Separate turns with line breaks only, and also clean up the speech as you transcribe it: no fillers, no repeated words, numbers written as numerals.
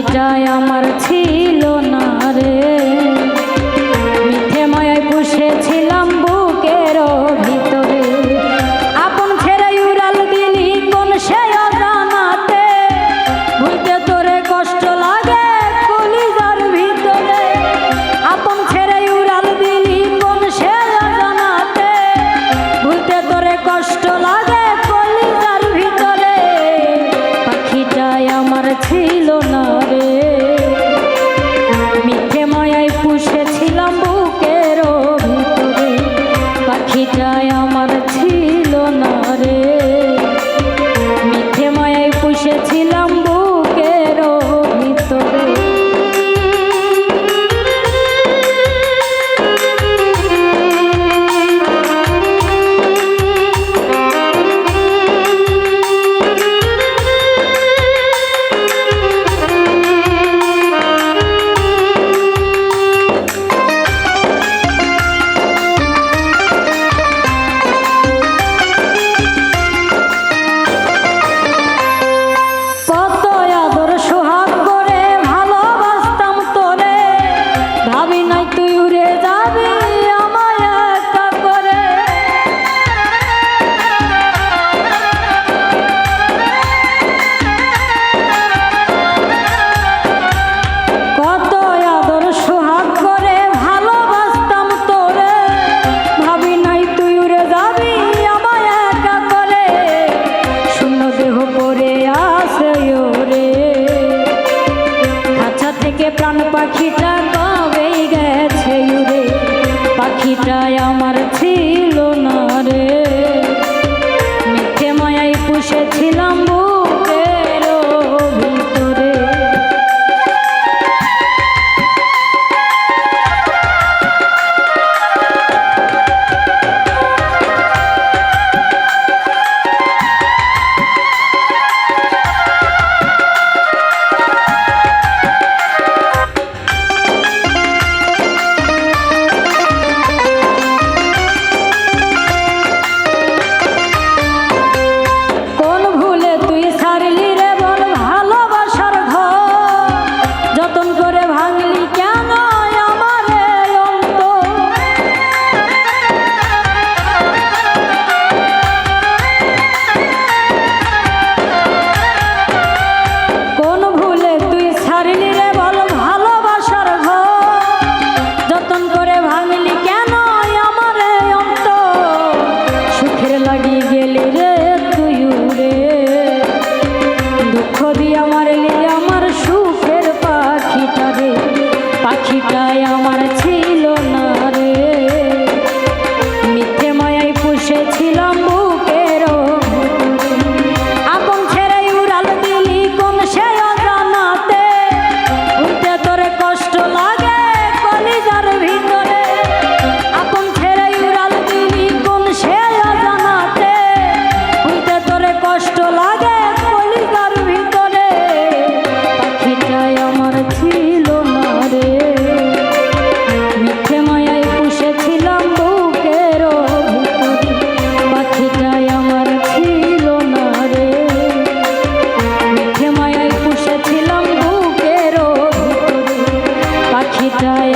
পাখিটাই আমার ছিল না রে, মিথ্যে মায়ায় পুষেছিলাম বুকের ভিতরে। আপন ছেড়ে উড়াল দিলি কোন সে অজানাতে, ভুলতে তোরে কষ্ট লাগে কলিজার ভিতরে। আপন ছেড়ে উড়াল দিলি কোন সে অজানাতে, ভুলতে তোরে কষ্ট লাগে কলিজার ভিতরে। পাখিটাই আমার ছিল না রে, মিথ্যে মায়ায় পুষেছিলাম বুকের ভিতরে। পাখিটাই আমার ছিল না রে, মিথ্যে মায়ায় পুষেছিলাম বুকের ভিতরে। প্রাণ পাখিটা কবেই গেছে উড়ে, পাখিটাই আমার ছিল না রে, মিথ্যে মায়ায় পুষেছিলাম বুকের ভিতরে। পাখিটাই আমার ছিল না রে, মিথ্যে মায়ায় পুষেছিলাম বুকের ভিতরে। আপন ছেড়ে উড়াল দিলি কোন সে অজানাতে, ভুলতে তোরে কষ্ট লাগে কলিজার ভিতরে। আপন ছেড়ে উড়াল দিলি কোন সে অজানাতে, ভুলতে তোরে কষ্ট লাগে কলিজার ভিতরে। পাখিটাই আমার ছিল না রে, মিথ্যে মায়ায় পুষেছিলাম বুকের ভিতরে। পাখিটাই আমার ছিল না রে, মিথ্যে মায়ায় পুষেছিলাম বুকের ভিতরে। পাখিটাই